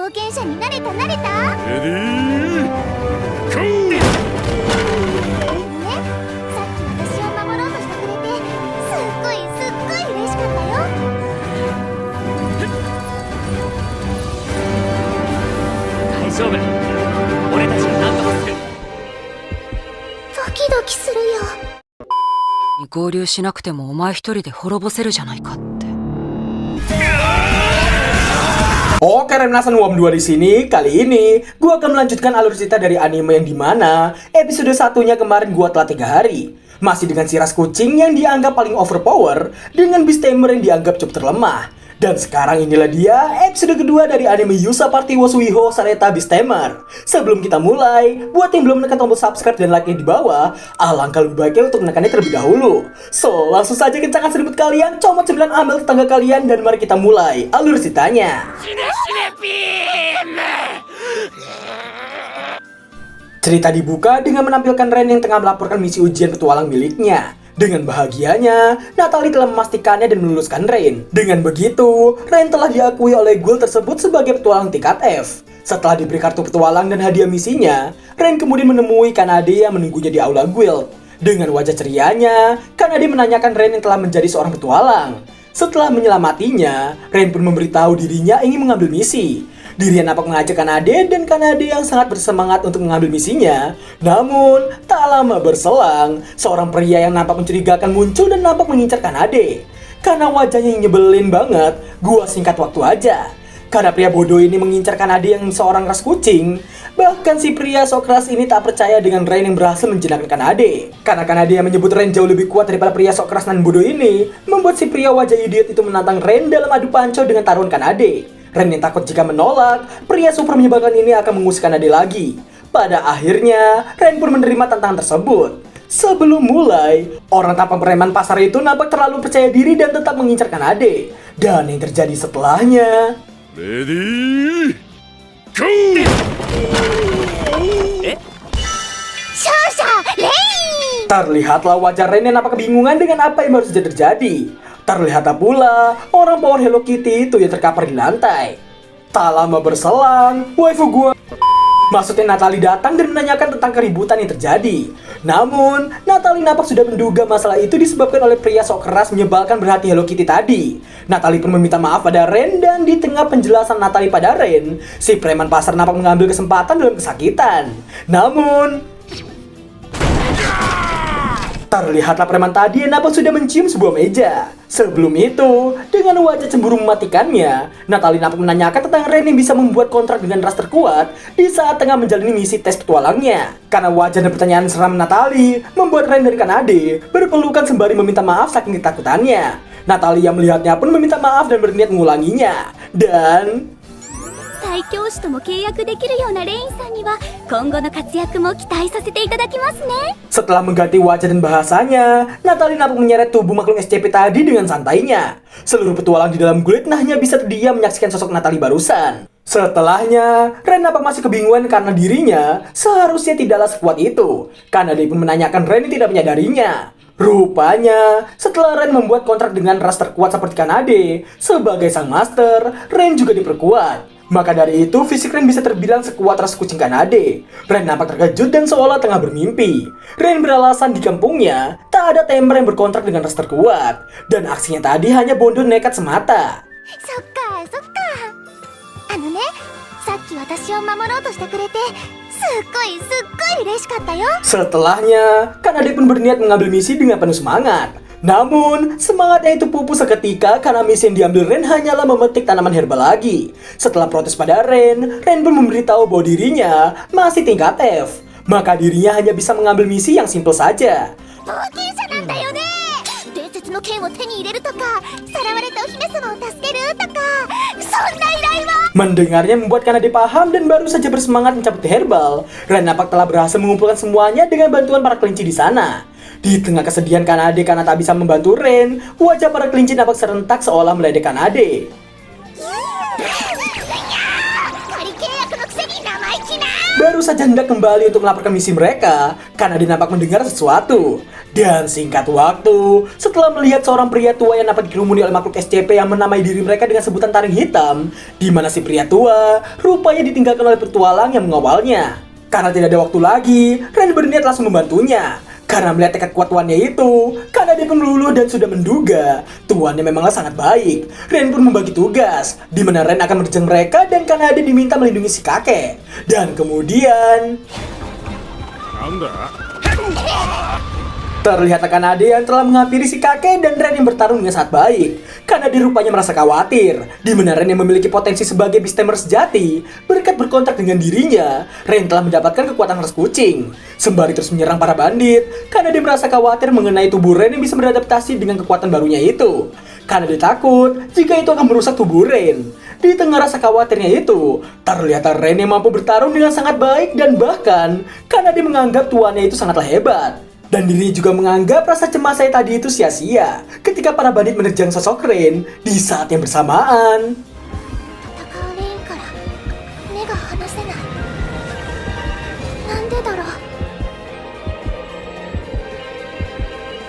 冒険者になれたなれた。レディーゴー。ね、さっき私を守ろうとしてくれてすっごい嬉しかったよ。大丈夫、俺たちが何とかする。ドキドキするよ。合流しなくてもお前一人で滅ぼせるじゃないかって。Oke, Remnasan WOM 2 di sini. Kali ini gua akan melanjutkan alur cerita dari anime yang dimana episode satunya kemarin gua telah 3 hari. Masih dengan si ras kucing yang dianggap paling overpower dengan Beast Tamer yang dianggap cukup terlemah. Dan sekarang inilah dia episode kedua dari anime Yusa Party wo Suiho Sareta Beast Tamer. Sebelum kita mulai, buat yang belum menekan tombol subscribe dan like-nya di bawah, alangkah lebih baiknya untuk menekannya terlebih dahulu. So, langsung saja kencangkan seribut kalian, comot cemilan ambil tetangga kalian, dan mari kita mulai alur ceritanya. Cerita dibuka dengan menampilkan Ren yang tengah melaporkan misi ujian petualang miliknya. Dengan bahagianya, Natalie telah memastikannya dan meluluskan Ren. Dengan begitu, Ren telah diakui oleh guild tersebut sebagai petualang tingkat F. Setelah diberi kartu petualang dan hadiah misinya, Ren kemudian menemui Kanade yang menunggunya di aula guild. Dengan wajah cerianya, Kanade menanyakan Ren yang telah menjadi seorang petualang. Setelah menyelamatinya, Ren pun memberitahu dirinya ingin mengambil misi. Dirinya nampak mengajak Kanade dan Kanade yang sangat bersemangat untuk mengambil misinya. Namun, tak lama berselang, seorang pria yang nampak mencurigakan muncul dan nampak mengincar Kanade. Karena wajahnya yang nyebelin banget, gua singkat waktu aja. Karena pria bodoh ini mengincar Kanade yang seorang ras kucing, bahkan si pria sok keras ini tak percaya dengan Ren yang berhasil menjinakkan Kanade. Karena Kanade yang menyebut Ren jauh lebih kuat daripada pria sok keras dan bodoh ini, membuat si pria wajah idiot itu menantang Ren dalam adu panco dengan taruhan Kanade. Ren yang takut jika menolak, pria super menyebalkan ini akan mengusik Kanade lagi. Pada akhirnya, Ren pun menerima tantangan tersebut. Sebelum mulai, orang tampan preman pasar itu nampak terlalu percaya diri dan tetap mengincar Kanade. Dan yang terjadi setelahnya... Ready go. Shosha Rei. Terlihatlah wajah Ren yang nampak kebingungan dengan apa yang baru saja terjadi. Terlihat pula orang power Hello Kitty itu yang terkapar di lantai. Tak lama berselang, waifu gua maksudnya Natalie datang dan menanyakan tentang keributan yang terjadi. Namun, Natalie nampak sudah menduga masalah itu disebabkan oleh pria sok keras menyebalkan berhati Hello Kitty tadi. Natalie pun meminta maaf pada Ren dan di tengah penjelasan Natalie pada Ren, si preman pasar nampak mengambil kesempatan dalam kesakitan. Namun, terlihatlah preman tadi yang nampak sudah mencium sebuah meja. Sebelum itu, dengan wajah cemburu mematikannya, Natalie nampak menanyakan tentang Ren yang bisa membuat kontrak dengan ras terkuat di saat tengah menjalani misi tes petualangnya. Karena wajah dan pertanyaan seram Natalie membuat Ren dan Kanade berpelukan sembari meminta maaf saking ketakutannya. Natalie yang melihatnya pun meminta maaf dan berniat mengulanginya. Dan... 最強士とも契約できるようなレインさんには今後の活躍も期待させていただきますね。 Setelah mengganti wajah dan bahasanya, Natalie nampak menyeret tubuh makhluk SCP tadi dengan santainya. Seluruh petualang di dalam guild hanya bisa terdiam menyaksikan sosok Natalie barusan. Setelahnya, Ren nampak masih kebingungan karena dirinya seharusnya tidaklah sekuat itu. Karena dia pun menanyakan Ren yang tidak menyadarinya. Rupanya, setelah Ren membuat kontrak dengan ras terkuat seperti Kanade, sebagai sang master, Ren juga diperkuat. Maka dari itu, fisik Ren bisa terbilang sekuat ras kucing Kanade. Ren nampak terkejut dan seolah tengah bermimpi. Ren beralasan di kampungnya, tak ada Tamer yang berkontrak dengan ras terkuat. Dan aksinya tadi hanya bodoh nekat semata. そっかそっか。さっき私を守ろうとしてくれてすっごい嬉しかったよ。 Setelahnya, Kanade pun berniat mengambil misi dengan penuh semangat. Namun, semangatnya itu pupus seketika karena misi yang diambil Ren hanyalah memetik tanaman herbal lagi. Setelah protes pada Ren, Ren pun memberitahu bahwa dirinya masih tingkat F. Maka dirinya hanya bisa mengambil misi yang simpel saja. 冒険者なんだよね。伝説の剣を手に入れるとか、さらわれたお姫様を助けるとか、そんな依頼は。 Mendengarnya membuat Kanade paham dan baru saja bersemangat mencabut herbal. Ren nampak telah berhasil mengumpulkan semuanya dengan bantuan para kelinci di sana. Di tengah kesedihan Kanade karena tak bisa membantu Ren, wajah para kelinci nampak serentak seolah meledek Kanade. 仮契約のくせに生意気な。baru saja hendak kembali untuk melaporkan misi mereka karena dia nampak mendengar sesuatu. Dan singkat waktu, setelah melihat seorang pria tua yang dapat dikerumuni oleh makhluk SCP yang menamai diri mereka dengan sebutan taring hitam, di mana si pria tua rupanya ditinggalkan oleh petualang yang mengawalnya. Karena tidak ada waktu lagi, Ren berniat langsung membantunya. Karena melihat tekad kuat tuannya itu, karena dia pun luluh dan sudah menduga tuannya memanglah sangat baik, Ren pun membagi tugas, di mana Ren akan menerjang mereka dan karena dia diminta melindungi si kakek. Dan kemudian なんだ terlihat Kanade yang telah menghampiri si kakek dan Ren yang bertarung dengan sangat baik. Karena dia rupanya merasa khawatir, di mana Ren yang memiliki potensi sebagai Beastamer sejati, berkat berkontak dengan dirinya, Ren telah mendapatkan kekuatan ras kucing. Sembari terus menyerang para bandit, karena dia merasa khawatir mengenai tubuh Ren yang bisa beradaptasi dengan kekuatan barunya itu. Karena dia takut jika itu akan merusak tubuh Ren. Di tengah rasa khawatirnya itu, terlihat Ren yang mampu bertarung dengan sangat baik dan bahkan karena dia menganggap tuannya itu sangatlah hebat. Dan dirinya juga menganggap rasa cemas saya tadi itu sia-sia ketika para bandit menerjang sosok Ren di saat yang bersamaan. 戦われんから目が離せない。なんでだろう。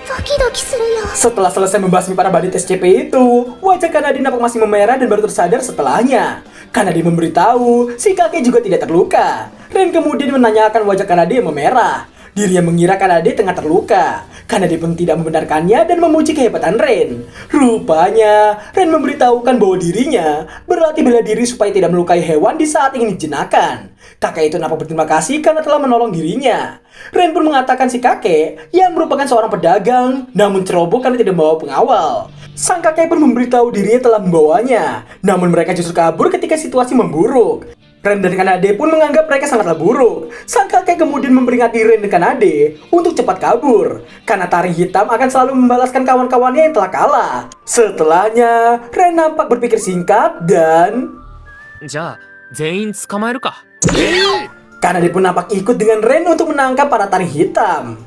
ドキドキするよ。 Setelah selesai membasmi para bandit SCP itu, wajah Kanade nampak masih memerah dan baru tersadar setelahnya. Karena dia memberitahu si kakek juga tidak terluka. Ren kemudian menanyakan wajah Kanade yang memerah. Dirinya mengira Kanade tengah terluka. Karena dia pun tidak membenarkannya dan memuji kehebatan Ren. Rupanya, Ren memberitahukan bahwa dirinya berlatih bela diri supaya tidak melukai hewan di saat ingin dijinakan. Kakek itu nampak berterima kasih karena telah menolong dirinya. Ren pun mengatakan si kakek yang merupakan seorang pedagang, namun ceroboh karena tidak membawa pengawal. Sang kakek pun memberitahu dirinya telah membawanya, namun mereka justru kabur ketika situasi memburuk. Ren dan Kanade pun menganggap mereka sangatlah buruk. Sang kakek kemudian memperingati Ren dan Kanade untuk cepat kabur, karena taring hitam akan selalu membalaskan kawan-kawannya yang telah kalah. Setelahnya, Ren nampak berpikir singkat dan じゃあ全員捕まえるか。 Kanade pun nampak ikut dengan Ren untuk menangkap para taring hitam.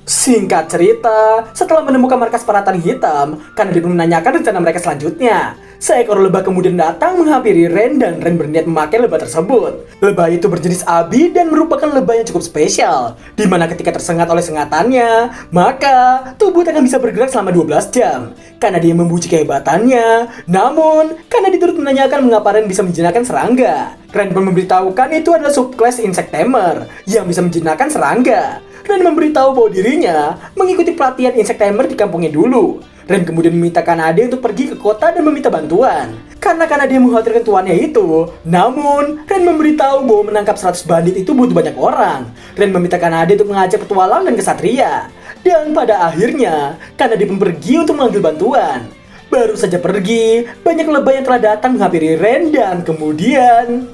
Singkat cerita, setelah menemukan markas para taring hitam, Kanade pun menanyakan rencana mereka selanjutnya. Seekor lebah kemudian datang menghampiri Ren dan Ren berniat memakai lebah tersebut. Lebah itu berjenis abi dan merupakan lebah yang cukup spesial, di mana ketika tersengat oleh sengatannya, maka tubuh akan bisa bergerak selama 12 jam. Karena dia memuji kehebatannya, namun karena diturut menanyakan mengapa Ren bisa menjinakkan serangga. Ren pun memberitahukan itu adalah subclass Insectamer yang bisa menjinakkan serangga. Ren memberitahu bahwa dirinya mengikuti pelatihan Insectamer di kampungnya dulu. Ren kemudian meminta Kanade untuk pergi ke kota dan meminta bantuan. Karena dia mengkhawatirkan tuannya itu. Namun, Ren memberitahu bahwa menangkap 100 bandit itu butuh banyak orang. Ren meminta Kanade untuk mengajak petualang dan kesatria. Dan pada akhirnya, Kanade pun pergi untuk mengambil bantuan. Baru saja pergi, banyak lebah yang telah datang menghampiri Ren dan kemudian...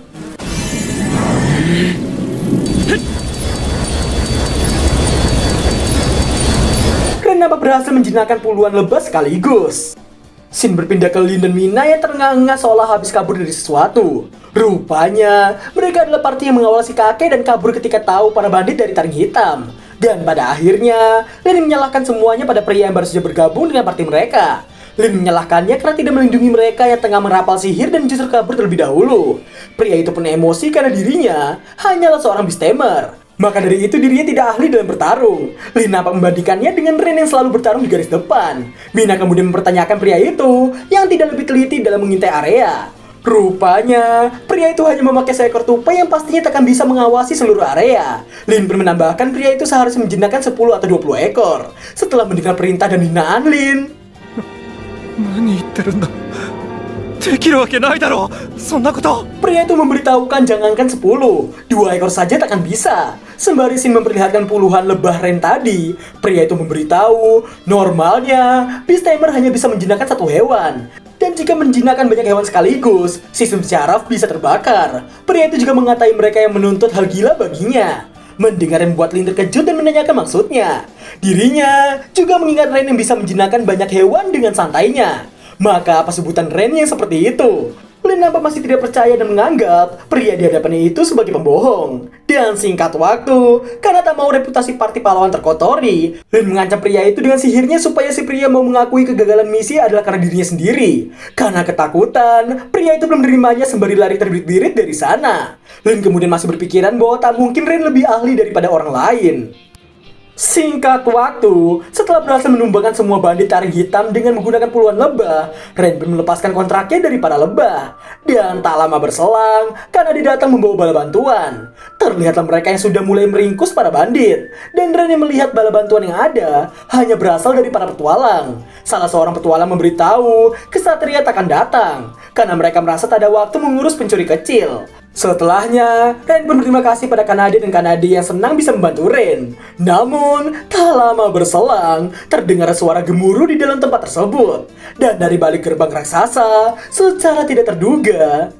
Ren nampak berhasil menjinakkan puluhan lebah sekaligus. Shin berpindah ke Lin dan Mina yang terengah-engah seolah habis kabur dari sesuatu. Rupanya, mereka adalah party yang mengawal si kakek dan kabur ketika tahu para bandit dari taring hitam. Dan pada akhirnya, Lin menyalahkan semuanya pada pria yang baru saja bergabung dengan party mereka. Lin menyalahkannya karena tidak melindungi mereka yang tengah merapal sihir dan justru kabur terlebih dahulu. Pria itu pun emosi karena dirinya hanyalah seorang Beastamer. Maka dari itu dirinya tidak ahli dalam bertarung. Lin nampak membandingkannya dengan Ren yang selalu bertarung di garis depan. Mina kemudian mempertanyakan pria itu yang tidak lebih teliti dalam mengintai area. Rupanya, pria itu hanya memakai seekor tupai yang pastinya takkan bisa mengawasi seluruh area. Lin pun menambahkan pria itu seharusnya menjinakkan 10 atau 20 ekor. Setelah mendengar perintah dan hinaan Lin, 何言ってるんだ。できるわけないだろう。そんなこと。 pria itu memberitahukan jangankan 10, 2 ekor saja takkan bisa. Sembari Shin memperlihatkan puluhan lebah Ren tadi, pria itu memberitahu normalnya Beastamer hanya bisa menjinakkan 1 hewan. Dan jika menjinakkan banyak hewan sekaligus, sistem syaraf bisa terbakar. Pria itu juga mengatai mereka yang menuntut hal gila baginya. Mendengar yang membuat Lin terkejut dan menanyakan maksudnya. Dirinya juga mengingat Ren yang bisa menjinakkan banyak hewan dengan santainya. Maka apa sebutan Ren yang seperti itu? Lin nampak masih tidak percaya dan menganggap pria di hadapannya itu sebagai pembohong. Dan singkat waktu, karena tak mau reputasi party pahlawan terkotori, Lin mengancam pria itu dengan sihirnya supaya si pria mau mengakui kegagalan misi adalah karena dirinya sendiri. Karena ketakutan, pria itu belum menerimanya sembari lari terbirit-birit dari sana. Lin kemudian masih berpikiran bahwa tak mungkin Ren lebih ahli daripada orang lain. Singkat waktu, setelah berhasil menumbangkan semua bandit taring hitam dengan menggunakan puluhan lebah, Ren pun melepaskan kontraknya dari para lebah. Dan tak lama berselang, karena dia datang membawa bala bantuan. Terlihatlah mereka yang sudah mulai meringkus para bandit. Dan Ren yang melihat bala bantuan yang ada hanya berasal dari para petualang. Salah seorang petualang memberitahu kesatria takkan datang, karena mereka merasa tak ada waktu mengurus pencuri kecil. Setelahnya, Ren pun berterima kasih pada Kanade dan Kanade yang senang bisa membantu Ren. Namun, tak lama berselang, terdengar suara gemuruh di dalam tempat tersebut. Dan dari balik gerbang raksasa, secara tidak terduga,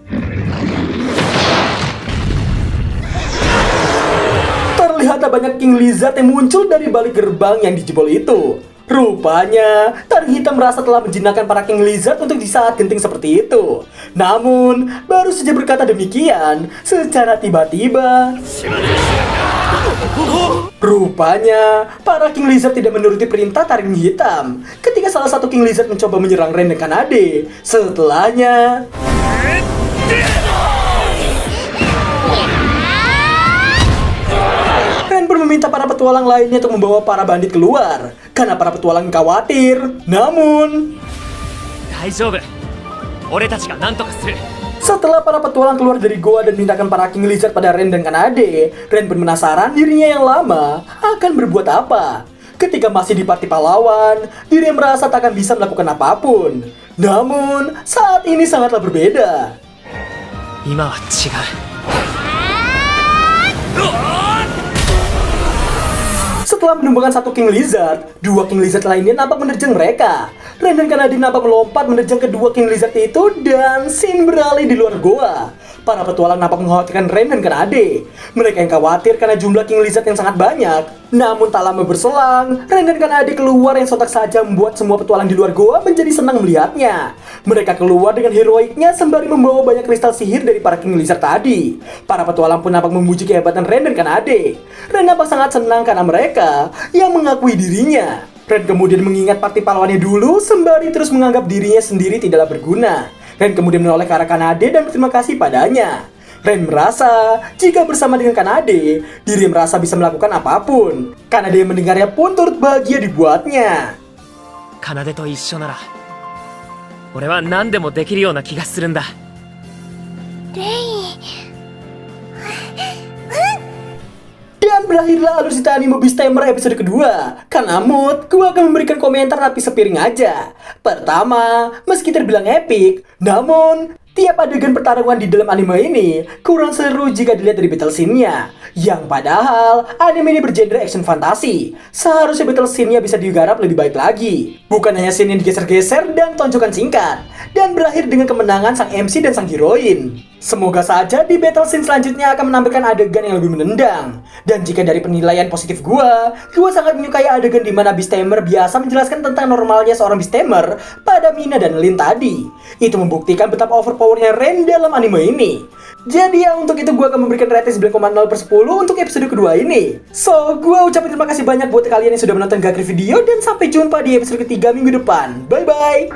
terlihat banyak King Lizard yang muncul dari balik gerbang yang dijebol itu. Rupanya, taring hitam merasa telah menjinakkan para King Lizard untuk di saat genting seperti itu. Namun, baru saja berkata demikian, secara tiba-tiba, rupanya, para King Lizard tidak menuruti perintah taring hitam. Ketika salah satu King Lizard mencoba menyerang Ren dan Kanade, setelahnya, Ren pun meminta para petualang lainnya untuk membawa para bandit keluar, karena para petualang khawatir. Namun, setelah para petualang keluar dari goa dan memindahkan para King Lizard pada Ren dan Kanade, Ren pun penasaran dirinya yang lama akan berbuat apa. Ketika masih di party pahlawan, dirinya merasa tak akan bisa melakukan apapun. Namun, saat ini sangatlah berbeda. Setelah menumbangkan satu King Lizard, dua King Lizard lainnya nampak menerjang mereka. Ren dan Kanade nampak melompat menerjang kedua King Lizard itu dan scene beralih di luar goa. Para petualang nampak mengkhawatirkan Ren dan Kanade. Mereka yang khawatir karena jumlah King Lizard yang sangat banyak. Namun tak lama berselang, Ren dan Kanade keluar yang sontak saja membuat semua petualang di luar goa menjadi senang melihatnya. Mereka keluar dengan heroiknya sembari membawa banyak kristal sihir dari para King Lizard tadi. Para petualang pun nampak memuji kehebatan Ren dan Kanade. Ren nampak sangat senang karena mereka yang mengakui dirinya. Ren kemudian mengingat party pahlawannya dulu sembari terus menganggap dirinya sendiri tidaklah berguna. Ren kemudian menoleh ke arah Kanade dan berterima kasih padanya. Ren merasa jika bersama dengan Kanade, dirinya merasa bisa melakukan apapun. Kanade yang mendengarnya pun turut bahagia dibuatnya. Kanade to issho nara, ore wa nande mo dekiru you na kiga suru nda. レイ Dan berakhirlah Alucita Anime Beast Tamer episode kedua. Karena mood, gue akan memberikan komentar tapi sepiring aja. Pertama, meski terbilang epic, namun tiap adegan pertarungan di dalam anime ini kurang seru jika dilihat dari battle scene-nya. Yang padahal anime ini bergenre action fantasi. Seharusnya battle scene-nya bisa digarap lebih baik lagi. Bukan hanya scene yang digeser-geser dan tonjokan singkat. Dan berakhir dengan kemenangan sang MC dan sang heroin. Semoga saja di battle scene selanjutnya akan menampilkan adegan yang lebih menendang. Dan jika dari penilaian positif gua sangat menyukai adegan di mana Beast Tamer biasa menjelaskan tentang normalnya seorang Beast Tamer pada Mina dan Lin tadi. Itu membuktikan betapa overpowernya Ren dalam anime ini. Jadi ya untuk itu gua akan memberikan rating 9,0/10 untuk episode kedua ini. So, gua ucapin terima kasih banyak buat kalian yang sudah menonton Gakri Video dan sampai jumpa di episode ketiga minggu depan. Bye bye.